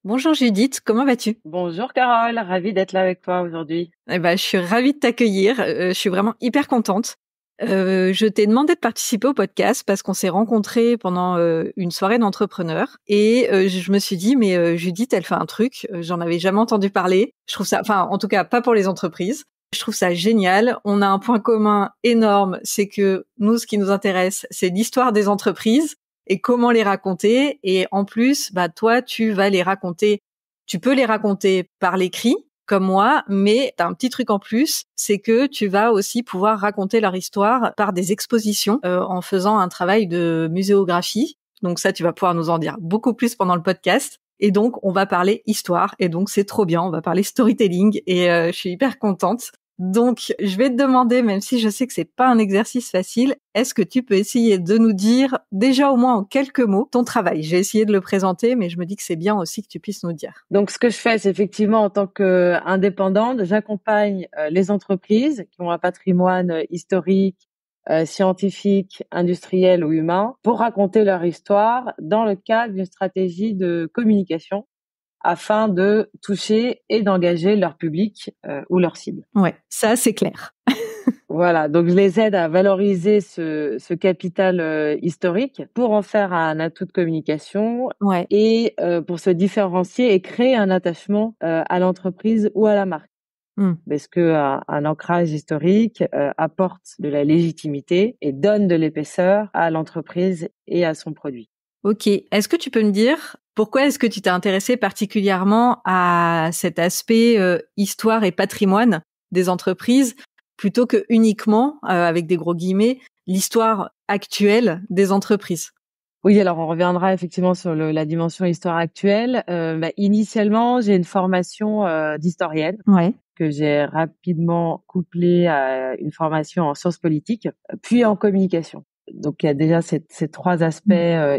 Bonjour Judith, comment vas-tu? Bonjour Carole, ravie d'être là avec toi aujourd'hui. Je suis ravie de t'accueillir. Je suis vraiment hyper contente. Je t'ai demandé de participer au podcast parce qu'on s'est rencontrés pendant une soirée d'entrepreneurs et je me suis dit mais Judith, elle fait un truc, j'en avais jamais entendu parler. Je trouve ça, enfin en tout cas pas pour les entreprises. Je trouve ça génial. On a un point commun énorme, c'est que nous, ce qui nous intéresse, c'est l'histoire des entreprises et comment les raconter. Et en plus, toi, tu vas les raconter. Tu peux les raconter par l'écrit, comme moi, mais t'as un petit truc en plus, c'est que tu vas aussi pouvoir raconter leur histoire par des expositions en faisant un travail de muséographie. Donc ça, tu vas pouvoir nous en dire beaucoup plus pendant le podcast. Et donc, on va parler histoire. Et donc, c'est trop bien. On va parler storytelling. Et je suis hyper contente. Donc, je vais te demander, même si je sais que c'est pas un exercice facile, est-ce que tu peux essayer de nous dire, déjà au moins en quelques mots, ton travail? J'ai essayé de le présenter, mais je me dis que c'est bien aussi que tu puisses nous dire. Donc ce que je fais, c'est effectivement en tant qu'indépendante, j'accompagne les entreprises qui ont un patrimoine historique, scientifique, industriel ou humain pour raconter leur histoire dans le cadre d'une stratégie de communication afin de toucher et d'engager leur public ou leur cible. Ouais, ça c'est clair. Voilà, donc je les aide à valoriser ce capital historique pour en faire un atout de communication Ouais. et pour se différencier et créer un attachement à l'entreprise ou à la marque. Parce que un ancrage historique apporte de la légitimité et donne de l'épaisseur à l'entreprise et à son produit. Ok, est-ce que tu peux me dire pourquoi est-ce que tu t'es intéressé particulièrement à cet aspect histoire et patrimoine des entreprises plutôt que uniquement, avec des gros guillemets, l'histoire actuelle des entreprises? Oui, alors on reviendra effectivement sur la dimension histoire actuelle. Initialement, j'ai une formation d'historienne Ouais. que j'ai rapidement couplée à une formation en sciences politiques, puis en communication. Donc il y a déjà ces trois aspects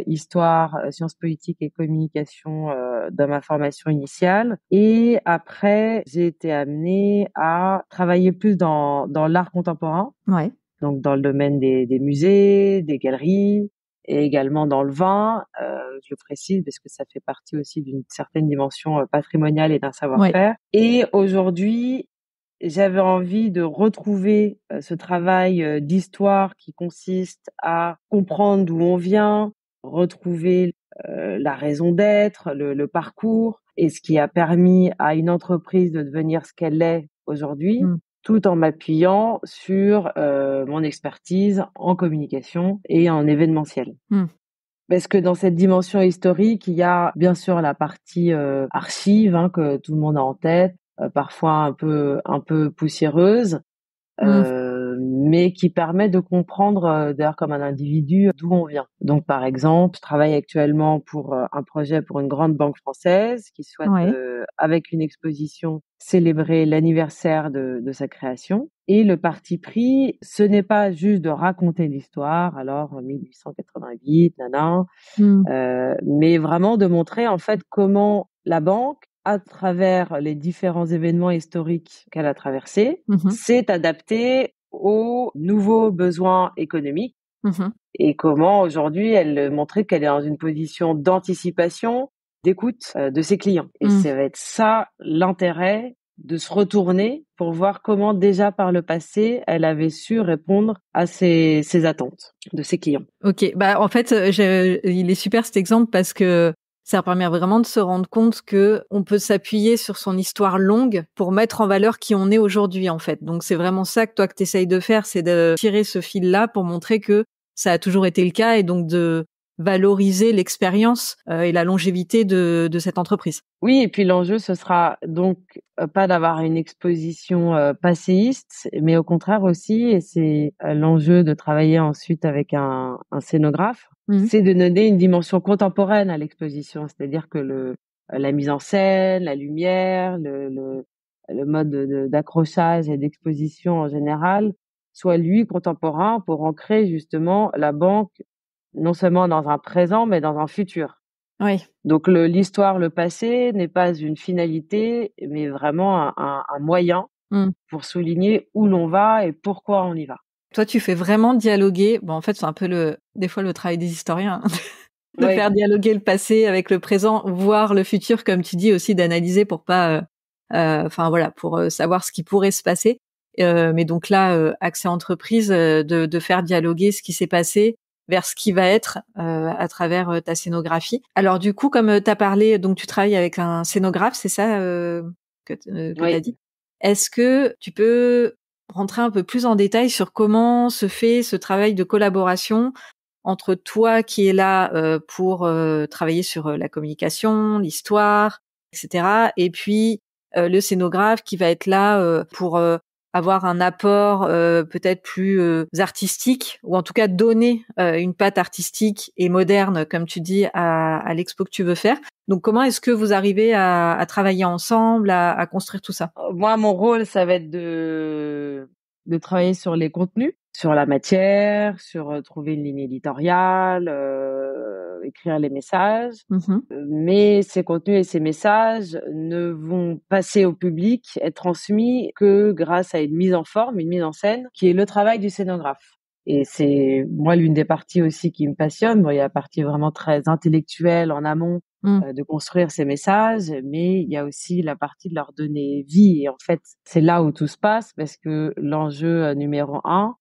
histoire, sciences politiques et communication dans ma formation initiale. Et après, j'ai été amenée à travailler plus dans l'art contemporain, Ouais. donc dans le domaine des musées, des galeries, et également dans le vin. Je le précise parce que ça fait partie aussi d'une certaine dimension patrimoniale et d'un savoir-faire. Ouais. Et aujourd'hui, j'avais envie de retrouver ce travail d'histoire qui consiste à comprendre d'où on vient, retrouver la raison d'être, le parcours et ce qui a permis à une entreprise de devenir ce qu'elle est aujourd'hui, tout en m'appuyant sur mon expertise en communication et en événementiel. Parce que dans cette dimension historique, il y a bien sûr la partie archive que tout le monde a en tête, parfois un peu poussiéreuse, mais qui permet de comprendre d'ailleurs comme un individu d'où on vient. Donc par exemple, je travaille actuellement pour un projet pour une grande banque française qui souhaite avec une exposition célébrer l'anniversaire de sa création. Et le parti pris, ce n'est pas juste de raconter l'histoire, alors 1888, mais vraiment de montrer en fait comment la banque, à travers les différents événements historiques qu'elle a traversés, s'est adaptée aux nouveaux besoins économiques et comment aujourd'hui elle montrait qu'elle est dans une position d'anticipation, d'écoute de ses clients. Et ça va être ça l'intérêt de se retourner pour voir comment déjà par le passé elle avait su répondre à ses attentes de ses clients. Ok, en fait il est super cet exemple parce que ça permet vraiment de se rendre compte que on peut s'appuyer sur son histoire longue pour mettre en valeur qui on est aujourd'hui en fait. Donc c'est vraiment ça que toi que t'essayes de faire, c'est de tirer ce fil-là pour montrer que ça a toujours été le cas et donc de valoriser l'expérience et la longévité de cette entreprise. Oui, et puis l'enjeu, ce sera donc pas d'avoir une exposition passéiste, mais au contraire aussi, et c'est l'enjeu de travailler ensuite avec un scénographe, c'est de donner une dimension contemporaine à l'exposition, c'est-à-dire que la mise en scène, la lumière, le mode d'accrochage et d'exposition en général soit lui contemporain pour ancrer justement la banque non seulement dans un présent, mais dans un futur. Oui. Donc l'histoire, le passé n'est pas une finalité, mais vraiment un moyen pour souligner où l'on va et pourquoi on y va. Toi, tu fais vraiment dialoguer. Bon, en fait, c'est un peu des fois le travail des historiens. de Oui. faire dialoguer le passé avec le présent, voire le futur, comme tu dis aussi, d'analyser pour pas, enfin voilà, pour savoir ce qui pourrait se passer. Mais donc là, accès entreprise, de faire dialoguer ce qui s'est passé vers ce qui va être à travers ta scénographie. Alors du coup, comme tu as parlé, donc tu travailles avec un scénographe, c'est ça que tu as Oui. dit. Est-ce que tu peux rentrer un peu plus en détail sur comment se fait ce travail de collaboration entre toi qui es là pour travailler sur la communication, l'histoire, etc. Et puis le scénographe qui va être là pour avoir un apport peut-être plus artistique, ou en tout cas donner une patte artistique et moderne, comme tu dis, à l'expo que tu veux faire. Donc comment est-ce que vous arrivez à travailler ensemble, à construire tout ça? Moi, mon rôle, ça va être de travailler sur les contenus, sur la matière, sur trouver une ligne éditoriale, écrire les messages. Mmh. Mais ces contenus et ces messages ne vont passer au public, être transmis que grâce à une mise en forme, une mise en scène, qui est le travail du scénographe. Et c'est moi l'une des parties aussi qui me passionne. Bon, il y a la partie vraiment très intellectuelle en amont Mmh. de construire ces messages, mais il y a aussi la partie de leur donner vie. Et en fait, c'est là où tout se passe parce que l'enjeu numéro un,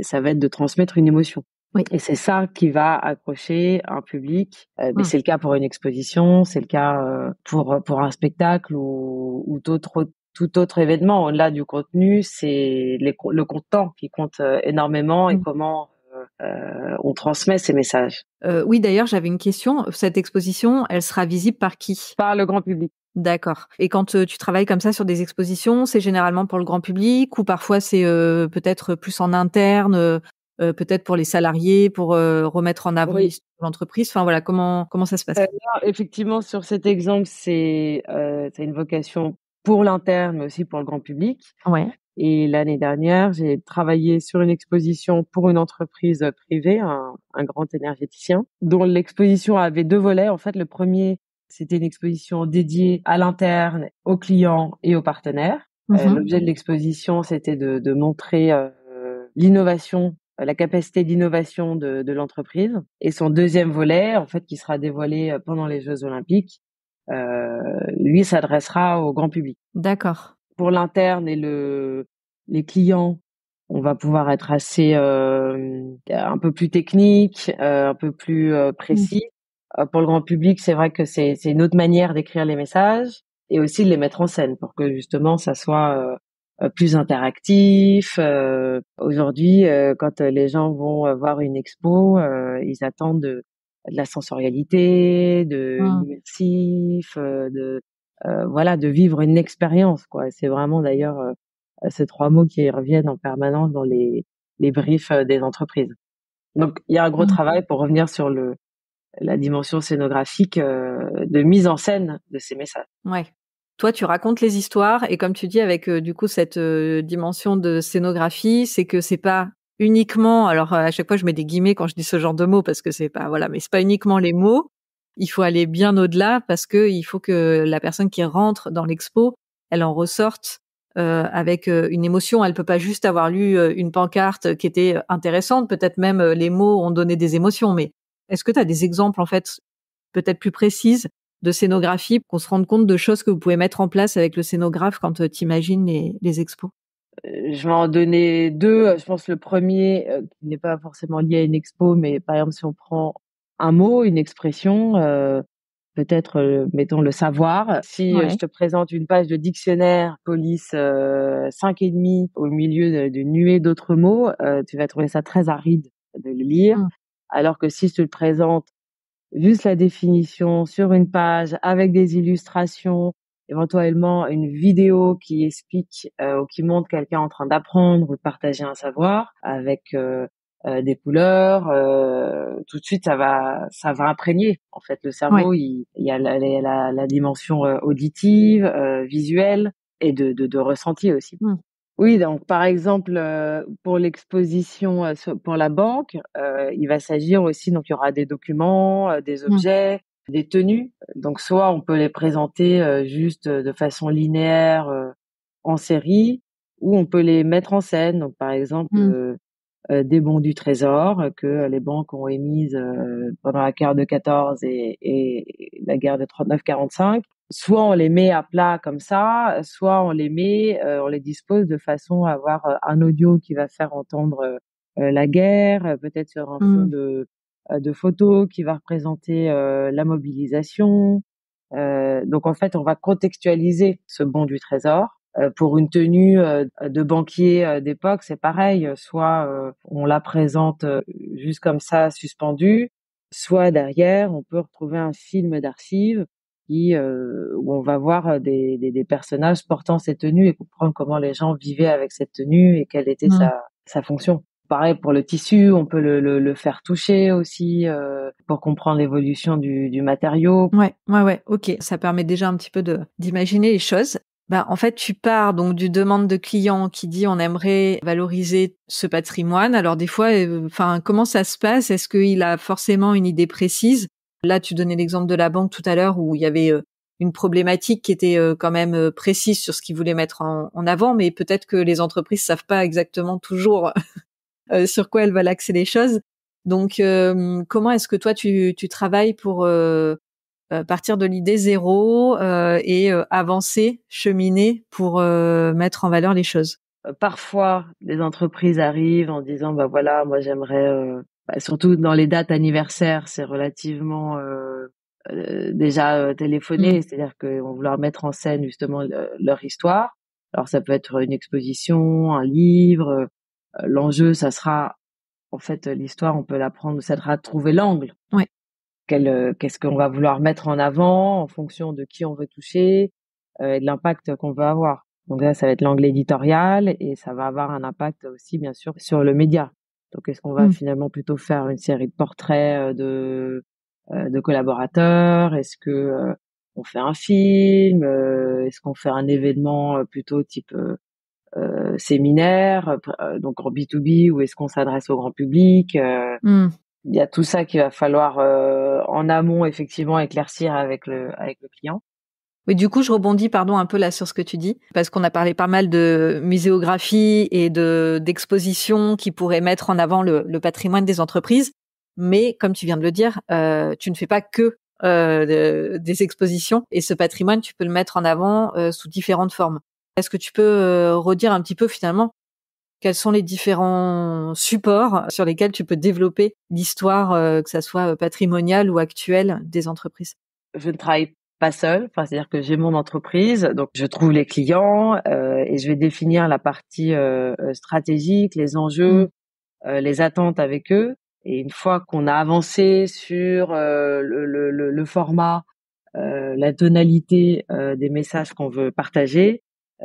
ça va être de transmettre une émotion. Oui. Et c'est ça qui va accrocher un public. Mais c'est le cas pour une exposition, c'est le cas pour un spectacle ou tout autre événement. Au-delà du contenu, c'est le content qui compte énormément et comment on transmet ces messages. Oui, d'ailleurs, j'avais une question. Cette exposition, elle sera visible par qui? Par le grand public. D'accord. Et quand tu travailles comme ça sur des expositions, c'est généralement pour le grand public ou parfois c'est peut-être plus en interne, peut-être pour les salariés, pour remettre en avant Oui. l'histoire de l'entreprise. Enfin voilà, comment ça se passe? Là, effectivement, sur cet exemple, c'est une vocation pour l'interne, mais aussi pour le grand public. Ouais. Et l'année dernière, j'ai travaillé sur une exposition pour une entreprise privée, un grand énergéticien, dont l'exposition avait deux volets. En fait, le premier, c'était une exposition dédiée à l'interne, aux clients et aux partenaires. L'objet de l'exposition, c'était de montrer l'innovation, la capacité d'innovation de l'entreprise. Et son deuxième volet, en fait, qui sera dévoilé pendant les Jeux Olympiques, lui s'adressera au grand public. D'accord. Pour l'interne et les clients, on va pouvoir être assez un peu plus technique, un peu plus précis. Pour le grand public, c'est vrai que c'est une autre manière d'écrire les messages et aussi de les mettre en scène pour que justement ça soit plus interactif. Aujourd'hui, quand les gens vont voir une expo, ils attendent de la sensorialité, de l'immersif, voilà, de vivre une expérience, quoi. C'est vraiment d'ailleurs ces trois mots qui reviennent en permanence dans les briefs des entreprises. Donc, il y a un gros travail pour revenir sur la dimension scénographique de mise en scène de ces messages. Ouais. Toi, tu racontes les histoires et comme tu dis avec du coup cette dimension de scénographie, c'est que c'est pas uniquement, alors à chaque fois je mets des guillemets quand je dis ce genre de mots parce que c'est pas voilà, mais c'est pas uniquement les mots. Il faut aller bien au-delà parce que il faut que la personne qui rentre dans l'expo, elle en ressorte avec une émotion. Elle peut pas juste avoir lu une pancarte qui était intéressante. Peut-être même les mots ont donné des émotions. Mais est-ce que tu as des exemples en fait peut-être plus précises de scénographie, qu'on se rende compte de choses que vous pouvez mettre en place avec le scénographe quand tu imagines les expos? Je vais en donner deux. Je pense le premier, qui n'est pas forcément lié à une expo, mais par exemple, si on prend un mot, une expression, peut-être, mettons le savoir. Si je te présente une page de dictionnaire police 5,5 au milieu d'une nuée d'autres mots, tu vas trouver ça très aride de le lire. Alors que si je te le présente juste la définition sur une page avec des illustrations, éventuellement une vidéo qui explique ou qui montre quelqu'un en train d'apprendre ou de partager un savoir avec des couleurs, tout de suite ça va imprégner en fait le cerveau. Il y a la dimension auditive, visuelle et de ressenti aussi. Oui, donc par exemple, pour l'exposition, pour la banque, il va s'agir aussi, donc il y aura des documents, des objets, des tenues. Donc soit on peut les présenter juste de façon linéaire en série, ou on peut les mettre en scène. Donc par exemple, des bons du Trésor que les banques ont émises pendant la guerre de 14 et la guerre de 39-45. Soit on les met à plat comme ça, soit on les dispose de façon à avoir un audio qui va faire entendre la guerre, peut-être sur un fond de photos qui va représenter la mobilisation. Donc en fait, on va contextualiser ce bon du Trésor. Pour une tenue de banquier d'époque, c'est pareil. Soit on la présente juste comme ça, suspendue, soit derrière, on peut retrouver un film d'archives où on va voir des personnages portant ces tenues et comprendre comment les gens vivaient avec cette tenue et quelle était sa fonction. Pareil pour le tissu, on peut le faire toucher aussi pour comprendre l'évolution du matériau. Ouais, ok. Ça permet déjà un petit peu d'imaginer les choses. Bah, en fait, tu pars donc du demande de client qui dit on aimerait valoriser ce patrimoine. Alors des fois, comment ça se passe? Est-ce qu'il a forcément une idée précise? Là, tu donnais l'exemple de la banque tout à l'heure où il y avait une problématique qui était quand même précise sur ce qu'il voulait mettre en avant, mais peut-être que les entreprises savent pas exactement toujours sur quoi elles veulent axer les choses. Donc, comment est-ce que toi tu travailles pour partir de l'idée zéro et avancer, cheminer pour mettre en valeur les choses? Parfois, les entreprises arrivent en disant bah voilà, moi j'aimerais surtout dans les dates anniversaires, c'est relativement déjà téléphoné, c'est-à-dire qu'ils vont vouloir mettre en scène justement leur histoire. Alors ça peut être une exposition, un livre. L'enjeu, ça sera en fait l'histoire, on peut la prendre, ça sera de trouver l'angle. Ouais. Qu'est-ce qu'on va vouloir mettre en avant en fonction de qui on veut toucher et de l'impact qu'on veut avoir. Donc là, ça va être l'angle éditorial et ça va avoir un impact aussi, bien sûr, sur le média. Donc, est-ce qu'on va finalement plutôt faire une série de portraits de collaborateurs? Est-ce que on fait un film? Est-ce qu'on fait un événement plutôt type séminaire, donc en B2B, ou est-ce qu'on s'adresse au grand public? Il y a tout ça qu'il va falloir en amont effectivement éclaircir avec le client. Oui, du coup, je rebondis, un peu là sur ce que tu dis, parce qu'on a parlé pas mal de muséographie et d'expositions qui pourraient mettre en avant le patrimoine des entreprises. Mais comme tu viens de le dire, tu ne fais pas que des expositions, et ce patrimoine, tu peux le mettre en avant sous différentes formes. Est-ce que tu peux redire un petit peu finalement quels sont les différents supports sur lesquels tu peux développer l'histoire, que ça soit patrimoniale ou actuelle des entreprises? Je ne travaille pas seule, c'est-à-dire que j'ai mon entreprise, donc je trouve les clients et je vais définir la partie stratégique, les enjeux, les attentes avec eux. Et une fois qu'on a avancé sur le format, la tonalité des messages qu'on veut partager,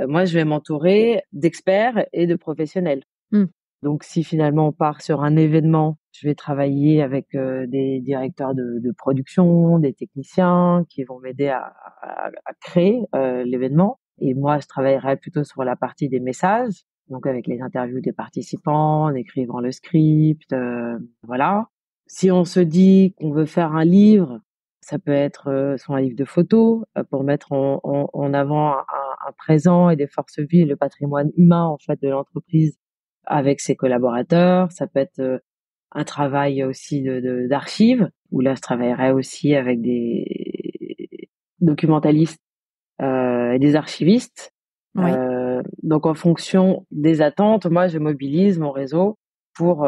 moi je vais m'entourer d'experts et de professionnels. Donc si finalement on part sur un événement, je vais travailler avec des directeurs de production, des techniciens qui vont m'aider à créer l'événement. Et moi, je travaillerai plutôt sur la partie des messages, donc avec les interviews des participants, en écrivant le script, voilà. Si on se dit qu'on veut faire un livre, ça peut être soit un livre de photos pour mettre en avant un présent et des forces vives et le patrimoine humain en fait de l'entreprise avec ses collaborateurs. Ça peut être un travail aussi d'archives, où là je travaillerai aussi avec des documentalistes et des archivistes. Oui. Donc en fonction des attentes, moi je mobilise mon réseau pour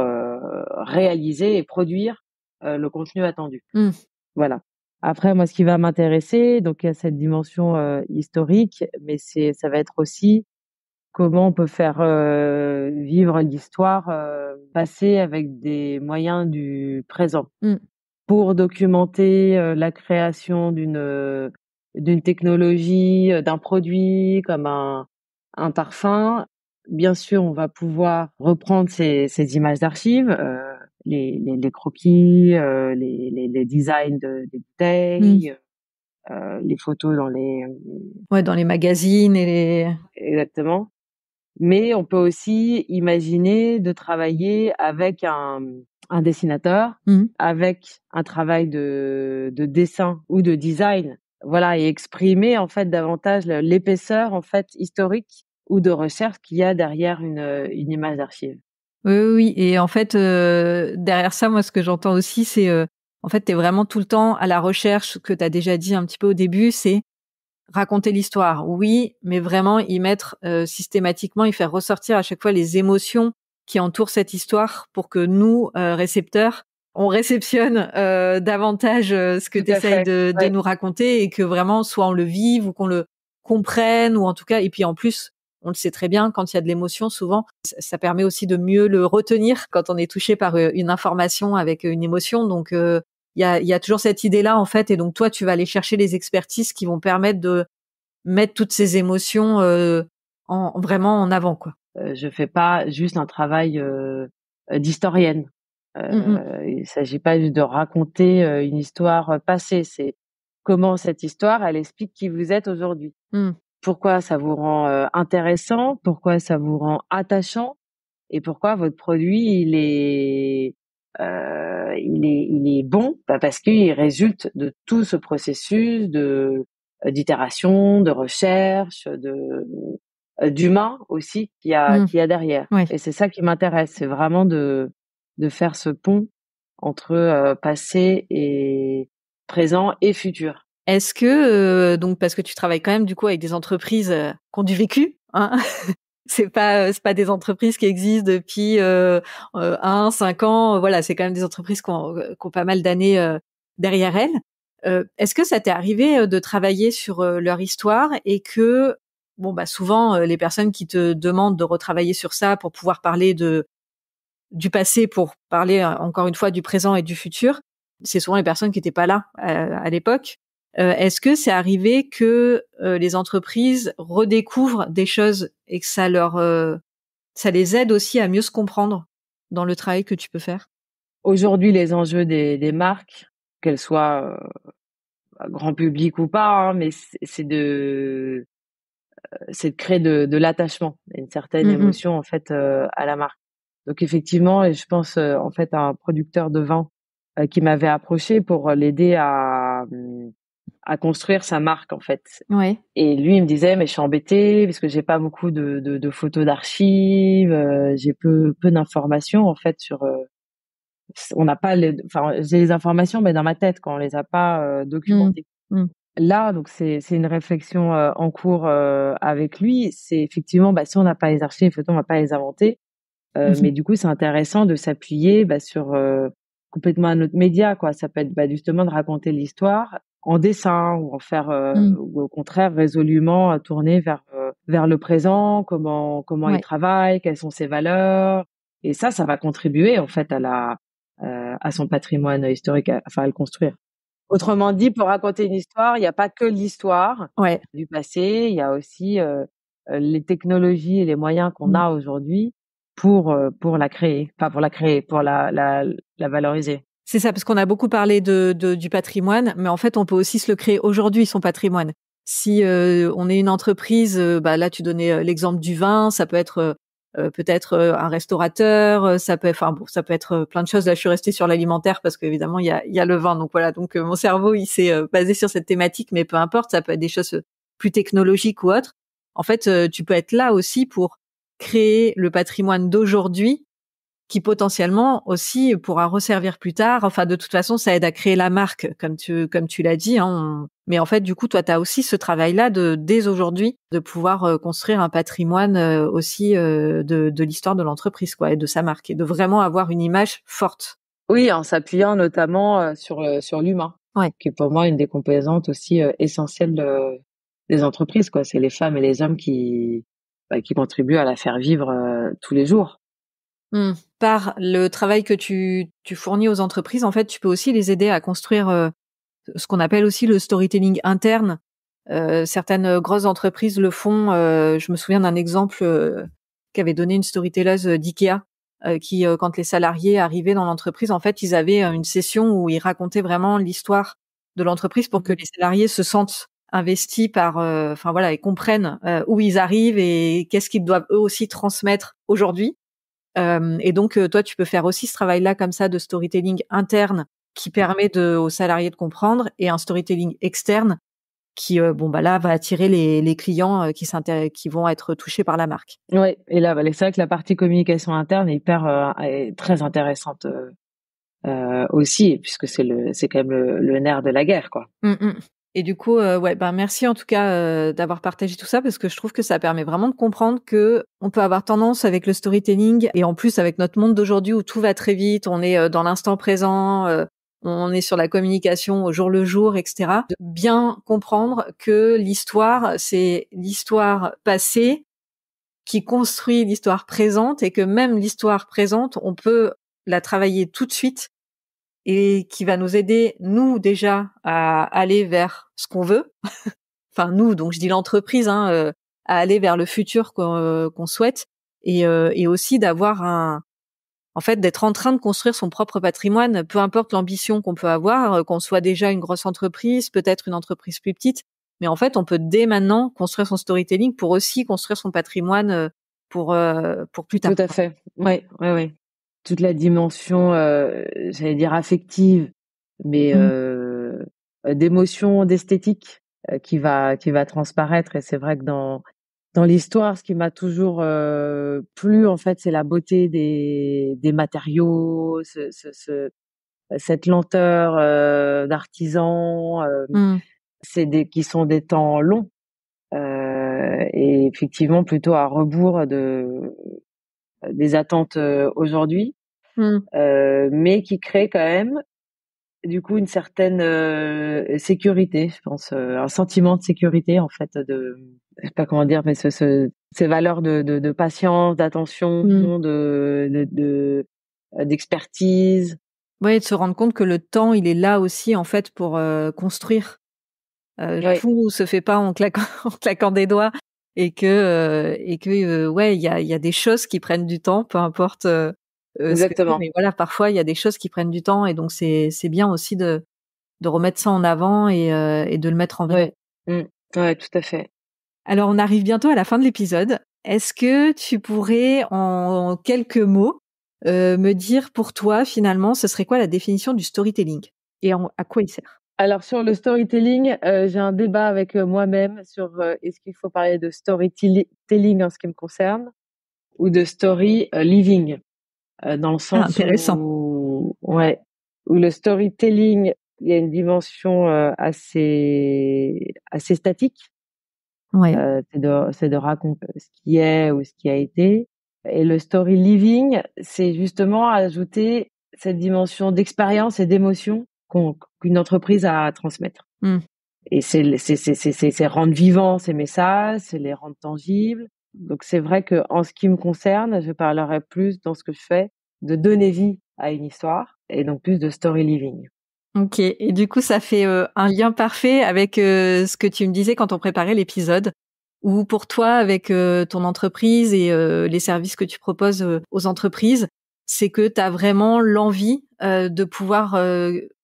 réaliser et produire le contenu attendu. Voilà. Après, moi, ce qui va m'intéresser, donc il y a cette dimension historique, mais ça va être aussi comment on peut faire vivre l'histoire passée avec des moyens du présent pour documenter la création d'une technologie, d'un produit comme un parfum. Bien sûr, on va pouvoir reprendre ces images d'archives, les croquis, les designs des bouteilles, les photos dans dans les magazines exactement. Mais on peut aussi imaginer de travailler avec un dessinateur, avec un travail de dessin ou de design, voilà, et exprimer en fait davantage l'épaisseur en fait historique ou de recherche qu'il y a derrière une image d'archive. Oui, oui, oui. Et en fait, derrière ça, moi, ce que j'entends aussi, c'est en fait, tu es vraiment tout le temps à la recherche, ce que tu as déjà dit un petit peu au début, c'est raconter l'histoire. Oui, mais vraiment y mettre systématiquement, y faire ressortir à chaque fois les émotions qui entourent cette histoire pour que nous, récepteurs, on réceptionne davantage ce que Tout tu à essayes fait. de Ouais. nous raconter et que vraiment, soit on le vive ou qu'on le comprenne ou en tout cas, et puis en plus, on le sait très bien, quand il y a de l'émotion, souvent, ça permet aussi de mieux le retenir quand on est touché par une information avec une émotion. Donc, il y a toujours cette idée-là, en fait. Et donc, toi, tu vas aller chercher les expertises qui vont permettre de mettre toutes ces émotions vraiment en avant, quoi. Je fais pas juste un travail d'historienne. Mmh Il s'agit pas juste de raconter une histoire passée. C'est comment cette histoire, elle explique qui vous êtes aujourd'hui. mh. Pourquoi ça vous rend intéressant, pourquoi ça vous rend attachant et pourquoi votre produit il est bon, bah parce qu'il résulte de tout ce processus de d'itération, de recherche, d'humain aussi Mmh. qu'il y a derrière. Ouais. Et c'est ça qui m'intéresse, c'est vraiment de faire ce pont entre passé et présent et futur. Est-ce que donc parce que tu travailles quand même du coup avec des entreprises qui ont du vécu, hein? C'est pas des entreprises qui existent depuis 5 ans. Voilà, c'est quand même des entreprises qui ont pas mal d'années derrière elles. Est-ce que ça t'est arrivé de travailler sur leur histoire et que bon bah souvent les personnes qui te demandent de retravailler sur ça pour pouvoir parler du passé, pour parler encore une fois du présent et du futur, c'est souvent les personnes qui étaient pas là à l'époque. Est-ce que c'est arrivé que les entreprises redécouvrent des choses et que ça les aide aussi à mieux se comprendre dans le travail que tu peux faire? Aujourd'hui, les enjeux des marques, qu'elles soient grand public ou pas, hein, mais c'est de créer de l'attachement, une certaine Mmh mh. émotion en fait à la marque. Donc effectivement, et je pense en fait à un producteur de vin qui m'avait approché pour l'aider à construire sa marque en fait. Ouais. Et lui, il me disait, mais je suis embêté parce que j'ai pas beaucoup de photos d'archives, j'ai peu d'informations en fait sur. On n'a pas enfin, j'ai les informations, mais dans ma tête, quand on les a pas Mmh. documentées. Mmh. Là, donc c'est une réflexion en cours avec lui. C'est effectivement, bah, si on n'a pas les archives, les photos, on va pas les inventer. Mmh mh. Mais du coup, c'est intéressant de s'appuyer bah, sur complètement un autre média, quoi. Ça peut être bah, justement de raconter l'histoire en dessin ou en faire Mmh. ou au contraire résolument tourner vers le présent, comment il Ouais. travaille, quelles sont ses valeurs. Et ça va contribuer en fait à son patrimoine historique, enfin à le construire. Autrement dit, pour raconter une histoire, il n'y a pas que l'histoire Ouais. du passé, il y a aussi les technologies et les moyens qu'on Mmh. a aujourd'hui pour la créer, pas pour la créer, pour la valoriser. C'est ça, parce qu'on a beaucoup parlé du patrimoine, mais en fait, on peut aussi se le créer aujourd'hui, son patrimoine. Si on est une entreprise, bah là, tu donnais l'exemple du vin, ça peut être peut-être un restaurateur, ça peut, enfin bon, ça peut être plein de choses. Là, je suis restée sur l'alimentaire parce qu'évidemment, il y a le vin, donc voilà. Donc mon cerveau, il s'est basé sur cette thématique, mais peu importe, ça peut être des choses plus technologiques ou autres. En fait, tu peux être là aussi pour créer le patrimoine d'aujourd'hui qui potentiellement aussi pourra resservir plus tard. Enfin, de toute façon, ça aide à créer la marque, comme tu l'as dit, hein. Mais en fait, du coup, toi, tu as aussi ce travail-là dès aujourd'hui, de pouvoir construire un patrimoine aussi de l'histoire de l'entreprise, quoi, et de sa marque, et de vraiment avoir une image forte. Oui, en s'appuyant notamment sur l'humain, Ouais. qui est pour moi une des composantes aussi essentielles des entreprises, quoi. C'est les femmes et les hommes qui contribuent à la faire vivre tous les jours. Par le travail que tu fournis aux entreprises, en fait, tu peux aussi les aider à construire ce qu'on appelle aussi le storytelling interne. Certaines grosses entreprises le font. Je me souviens d'un exemple qu'avait donné une storytelleuse d'IKEA, qui, quand les salariés arrivaient dans l'entreprise, en fait, ils avaient une session où ils racontaient vraiment l'histoire de l'entreprise pour que Mhm. les salariés se sentent investis par, enfin voilà, et comprennent où ils arrivent et qu'est-ce qu'ils doivent eux aussi transmettre aujourd'hui. Et donc, toi, tu peux faire aussi ce travail-là comme ça de storytelling interne qui permet aux salariés de comprendre, et un storytelling externe qui là va attirer les clients qui vont être touchés par la marque. Ouais, et là c'est vrai que la partie communication interne est très intéressante aussi, puisque c'est quand même le nerf de la guerre, quoi. Et du coup, merci en tout cas d'avoir partagé tout ça, parce que je trouve que ça permet vraiment de comprendre que on peut avoir tendance avec le storytelling, et en plus avec notre monde d'aujourd'hui où tout va très vite, on est dans l'instant présent, on est sur la communication au jour le jour, etc. De bien comprendre que l'histoire, c'est l'histoire passée qui construit l'histoire présente, et que même l'histoire présente, on peut la travailler tout de suite, et qui va nous aider, nous, déjà, à aller vers ce qu'on veut. Enfin, nous, donc je dis l'entreprise, à aller vers le futur qu'on souhaite, et aussi d'avoir d'être en train de construire son propre patrimoine, peu importe l'ambition qu'on peut avoir, qu'on soit déjà une grosse entreprise, peut-être une entreprise plus petite, mais en fait, on peut dès maintenant construire son storytelling pour aussi construire son patrimoine pour plus tard. Tout à fait. Ouais. Toute la dimension, j'allais dire affective, mais d'émotion, d'esthétique, qui va transparaître. Et c'est vrai que dans l'histoire, ce qui m'a toujours plu, en fait, c'est la beauté des matériaux, cette lenteur d'artisan. Qui sont des temps longs, et effectivement plutôt à rebours des attentes aujourd'hui, mais qui crée quand même du coup une certaine sécurité, je pense, un sentiment de sécurité, en fait, je sais pas comment dire, mais ces valeurs de patience, d'attention, d'expertise. Ouais, de se rendre compte que le temps, il est là aussi en fait pour construire. Ouais. Tout se fait pas en claquant, en claquant des doigts, et que il y a des choses qui prennent du temps, peu importe ce que c'est, Exactement. mais voilà, parfois il y a des choses qui prennent du temps, et donc c'est bien aussi de remettre ça en avant, et de le mettre en valeur. Ouais. Ouais, tout à fait. Alors on arrive bientôt à la fin de l'épisode. Est-ce que tu pourrais en quelques mots me dire, pour toi finalement, ce serait quoi la définition du storytelling, et à quoi il sert? Alors sur le storytelling, j'ai un débat avec moi-même sur est-ce qu'il faut parler de storytelling en ce qui me concerne, ou de story living, dans le sens Intéressant. où le storytelling, il y a une dimension assez statique. Ouais. C'est de raconter ce qui est ou ce qui a été. Et le story living, c'est justement ajouter cette dimension d'expérience et d'émotion qu'une entreprise a à transmettre. Et c'est rendre vivants ces messages, c'est les rendre tangibles. Donc c'est vrai que en ce qui me concerne, je parlerai plus dans ce que je fais de donner vie à une histoire, et donc plus de story living. Ok, et du coup ça fait un lien parfait avec ce que tu me disais quand on préparait l'épisode, où pour toi, avec ton entreprise et les services que tu proposes aux entreprises, c'est que tu as vraiment l'envie de pouvoir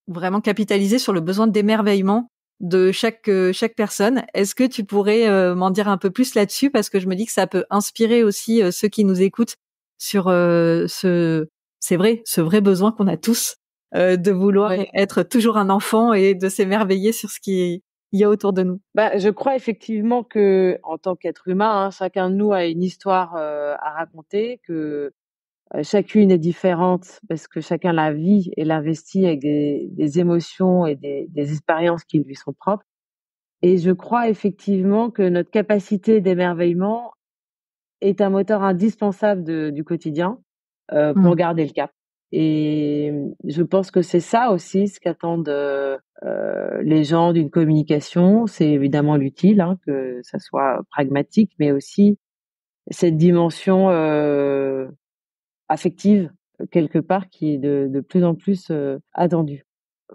vraiment capitaliser sur le besoin d'émerveillement de chaque personne. Est-ce que tu pourrais m'en dire un peu plus là-dessus, parce que je me dis que ça peut inspirer aussi ceux qui nous écoutent sur ce vrai besoin qu'on a tous de vouloir être toujours un enfant et de s'émerveiller sur ce qui y a autour de nous. Je crois effectivement que, en tant qu'être humain, chacun de nous a une histoire à raconter, que chacune est différente parce que chacun la vit et l'investit avec des émotions et des expériences qui lui sont propres. Et je crois effectivement que notre capacité d'émerveillement est un moteur indispensable du quotidien pour garder le cap. Et je pense que c'est ça aussi ce qu'attendent les gens d'une communication. C'est évidemment l'utile, que ça soit pragmatique, mais aussi cette dimension affective, quelque part, qui est de plus en plus attendue.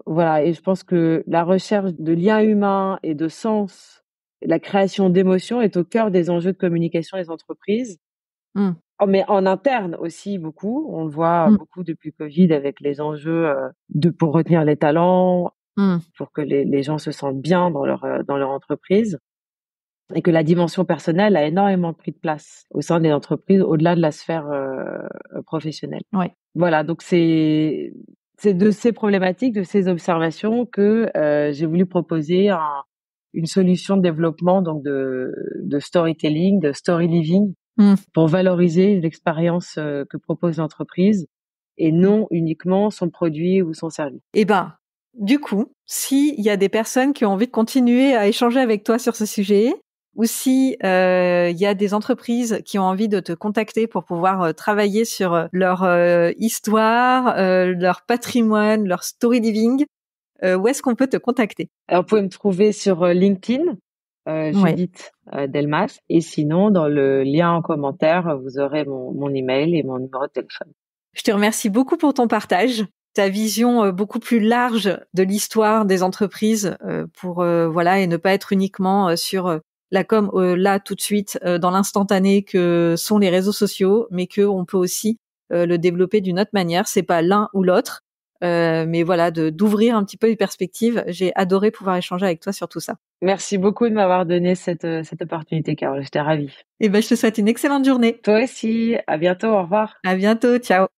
Voilà, et je pense que la recherche de liens humains et de sens, la création d'émotions est au cœur des enjeux de communication des entreprises. Mais en interne aussi beaucoup. On le voit beaucoup depuis Covid, avec les enjeux pour retenir les talents, pour que les gens se sentent bien dans leur entreprise, et que la dimension personnelle a énormément pris de place au sein des entreprises, au-delà de la sphère professionnelle. Ouais. Voilà, donc c'est de ces problématiques, de ces observations que j'ai voulu proposer une solution de développement donc de storytelling, de story living pour valoriser l'expérience que propose l'entreprise et non uniquement son produit ou son service. Eh ben, du coup, s'il y a des personnes qui ont envie de continuer à échanger avec toi sur ce sujet, ou si il y a des entreprises qui ont envie de te contacter pour pouvoir travailler sur leur histoire, leur patrimoine, leur story living, où est-ce qu'on peut te contacter? Alors, vous pouvez me trouver sur LinkedIn, Judith Delmas, et sinon, dans le lien en commentaire, vous aurez mon email et mon numéro de téléphone. Je te remercie beaucoup pour ton partage, ta vision beaucoup plus large de l'histoire des entreprises pour voilà, et ne pas être uniquement sur la com là tout de suite dans l'instantané que sont les réseaux sociaux, mais que on peut aussi le développer d'une autre manière. C'est pas l'un ou l'autre, mais voilà, d'ouvrir un petit peu les perspectives. J'ai adoré pouvoir échanger avec toi sur tout ça. Merci beaucoup de m'avoir donné cette opportunité, Carole. J'étais ravie. Et ben, je te souhaite une excellente journée. Toi aussi. À bientôt. Au revoir. À bientôt. Ciao.